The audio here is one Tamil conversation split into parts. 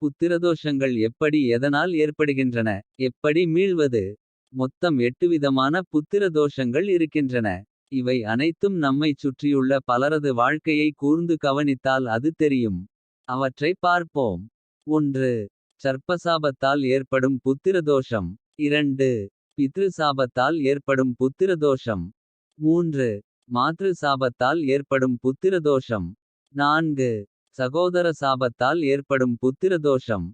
புத்திரதோஷங்கள் எப்படி எதனால் ஏற்படுகின்றன. எப்படி மீள்வது. மொத்தம் 8 விதமான புத்திரதோஷங்கள் இருக்கின்றன. இவை அனைத்தும் நம்மைச் சுற்றியுள்ள பலரது வாழ்க்கையை கூர்ந்து கவனித்தால் அது தெரியும். அவற்றை பார்ப்போம். 1. சர்ப்பசாபத்தால் ஏற்படும் புத்திரதோஷம். 2. பித்ரு சாபத்தால் ஏற்படும் புத்திரதோஷம். 3. மாத்ரு சாபத்தால் ஏற்படும் புத்திரதோஷம். 4. சகோதர சாபத்தால் ஏற்படும் புத்திரதோஷம்.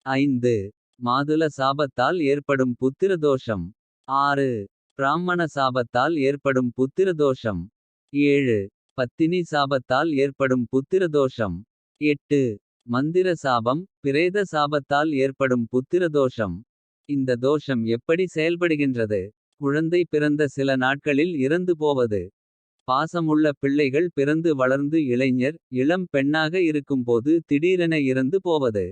5. மாதுல சாபத்தால் ஏற்படும் புத்திரதோஷம். 6. பிராமண சாபத்தால் ஏற்படும் புத்திரதோஷம். 7. பத்தினி சாபத்தால் ஏற்படும் புத்திரதோஷம். 8. மந்திர சாபம் பிரேத சாபத்தால் ஏற்படும் புத்திரதோஷம். இந்த தோஷம் எப்படி செயல்படுகின்றது. குழந்தை பிறந்த சில நாட்களில் இறந்து போவது. பாசமுள்ள பிள்ளைகள் பிறந்து வளர்ந்து இளைஞர் இளம் பெண்ணாக இருக்கும்போது திடீரென இறந்து போவது.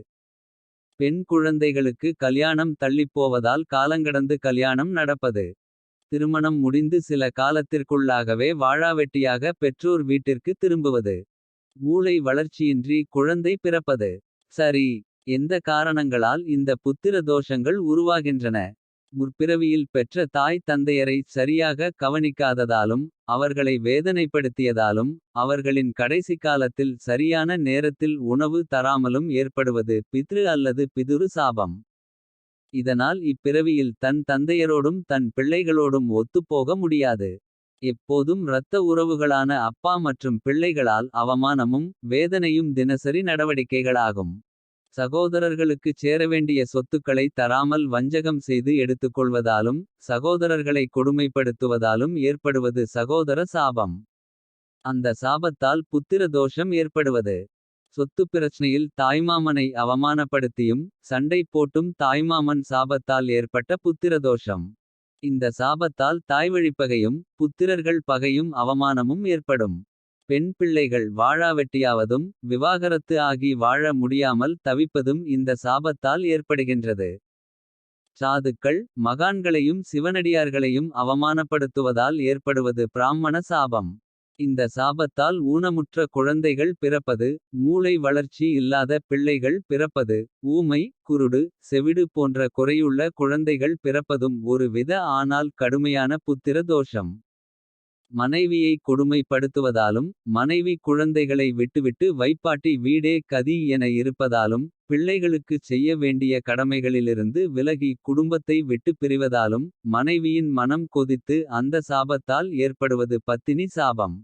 பெண் குழந்தைகளுக்கு கல்யாணம் தள்ளிப்போவதால் காலங்கடந்து கல்யாணம் நடப்பது. திருமணம் முடிந்து சில காலத்திற்குள்ளாகவே வாழாவெட்டியாக பெற்றோர் வீட்டிற்கு திரும்புவது. மூளை வளர்ச்சியின்றி குழந்தை பிறப்பது. சரி, எந்த காரணங்களால் இந்த புத்திர தோஷங்கள் உருவாகின்றன. முற்பிறவியில் பெற்ற தாய் தந்தையரை சரியாக கவனிக்காததாலும். அவர்களை வேதனைப்படுத்தியதாலும். அவர்களின் கடைசி காலத்தில் சரியான நேரத்தில் உணவு தராமலும் ஏற்படுவது பித்ரு அல்லது பிதுரு சாபம். இதனால் இப்பிறவியில் தன் தந்தையரோடும் தன் பிள்ளைகளோடும் ஒத்துப்போக முடியாது. எப்போதும் இரத்த உறவுகளான அப்பா மற்றும் பிள்ளைகளால் அவமானமும் வேதனையும் தினசரி நடவடிக்கைகளாகும். சகோதரர்களுக்குச் சேரவேண்டிய சொத்துக்களை தராமல் வஞ்சகம் செய்து எடுத்துக்கொள்வதாலும். சகோதரர்களை கொடுமைப்படுத்துவதாலும் ஏற்படுவது சகோதர சாபம். அந்த சாபத்தால் புத்திர தோஷம் ஏற்படுவது. சொத்து பிரச்சனையில் தாய்மாமனை அவமானப்படுத்தியும். சண்டை போட்டும் தாய்மாமன் சாபத்தால் ஏற்பட்ட புத்திரதோஷம். இந்த சாபத்தால் தாய்வழிப்பகையும் புத்திரர்கள் பகையும் அவமானமும் ஏற்படும். பெண் பிள்ளைகள் வாழாவெட்டியாவதும் விவாகரத்து ஆகி வாழ முடியாமல் தவிப்பதும் இந்த சாபத்தால் ஏற்படுகின்றது. சாதுக்கள் மகான்களையும் சிவனடியார்களையும் அவமானப்படுத்துவதால் ஏற்படுவது பிராமண சாபம். இந்த சாபத்தால் ஊனமுற்ற குழந்தைகள் பிறப்பது. மூளை வளர்ச்சி இல்லாத பிள்ளைகள் பிறப்பது. ஊமை குருடு செவிடு போன்ற குறையுள்ள குழந்தைகள் பிறப்பதும் ஒரு வித ஆனால் கடுமையான புத்திர தோஷம். மனைவியை கொடுமைப்படுத்துவதாலும். மனைவி குழந்தைகளை விட்டுவிட்டு வைப்பாட்டி வீடே கதி என இருப்பதாலும். பிள்ளைகளுக்குச் செய்ய வேண்டிய கடமைகளிலிருந்து விலகி குடும்பத்தை விட்டு பிரிவதாலும். மனைவியின் மனம் கொதித்து அந்த சாபத்தால் ஏற்படுவது பத்தினி சாபம்.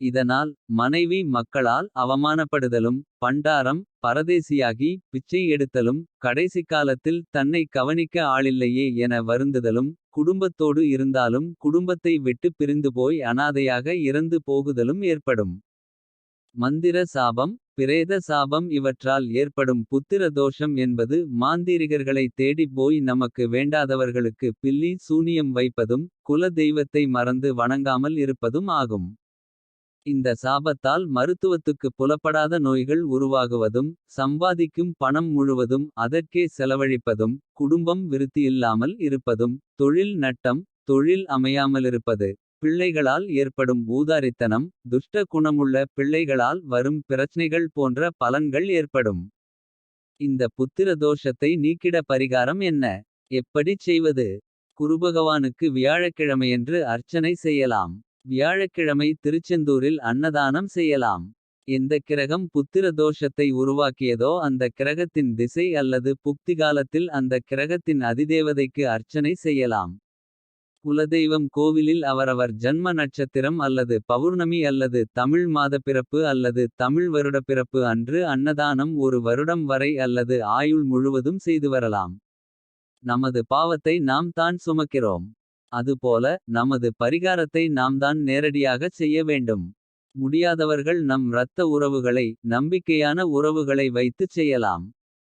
இதனால் மனைவி மக்களால் அவமானப்படுதலும். பண்டாரம் பரதேசியாகி பிச்சை எடுத்தலும். கடைசி காலத்தில் தன்னை கவனிக்க ஆளில்லையே என வருந்துதலும். குடும்பத்தோடு இருந்தாலும் குடும்பத்தை விட்டு பிரிந்துபோய் அனாதையாக இறந்து போகுதலும் ஏற்படும். மந்திர சாபம் பிரேத சாபம் இவற்றால் ஏற்படும் புத்திர தோஷம் என்பது. மாந்தீரிகர்களை தேடிப் போய் நமக்கு வேண்டாதவர்களுக்கு பில்லி சூனியம் வைப்பதும். குல தெய்வத்தை மறந்து வணங்காமல் இருப்பதும் ஆகும். இந்த சாபத்தால் மருத்துவத்துக்கு புலப்படாத நோய்கள் உருவாகுவதும். சம்பாதிக்கும் பணம் முழுவதும் அதற்கே செலவழிப்பதும். குடும்பம் விருத்தியில்லாமல் இருப்பதும். தொழில் நட்டம் தொழில் அமையாமலிருப்பது. பிள்ளைகளால் ஏற்படும் ஊதாரித்தனம். துஷ்ட குணமுள்ள பிள்ளைகளால் வரும் பிரச்னைகள் போன்ற பலன்கள் ஏற்படும். இந்த புத்திர தோஷத்தை நீக்கிட பரிகாரம் என்ன. எப்படிச் செய்வது. குருபகவானுக்கு வியாழக்கிழமையன்று அர்ச்சனை செய்யலாம். வியாழக்கிழமை திருச்செந்தூரில் அன்னதானம் செய்யலாம். எந்த கிரகம் புத்திர தோஷத்தை உருவாக்கியதோ அந்த கிரகத்தின் திசை அல்லது புக்திகாலத்தில் அந்த கிரகத்தின் அதிதேவதைக்கு அர்ச்சனை செய்யலாம். குலதெய்வம் கோவிலில் அவரவர் ஜன்ம நட்சத்திரம் அல்லது பௌர்ணமி அல்லது தமிழ் மாதப்பிறப்பு அல்லது தமிழ் வருடப்பிறப்பு அன்று அன்னதானம் ஒரு வருடம் வரை அல்லது ஆயுள் முழுவதும் செய்து வரலாம். நமது பாவத்தை நாம் தான் சுமக்கிறோம். அதுபோல நமது பரிகாரத்தை நாம்தான் நேரடியாகச் செய்ய வேண்டும். முடியாதவர்கள் நம் இரத்த உறவுகளை நம்பிக்கையான உறவுகளை வைத்துச் செய்யலாம்.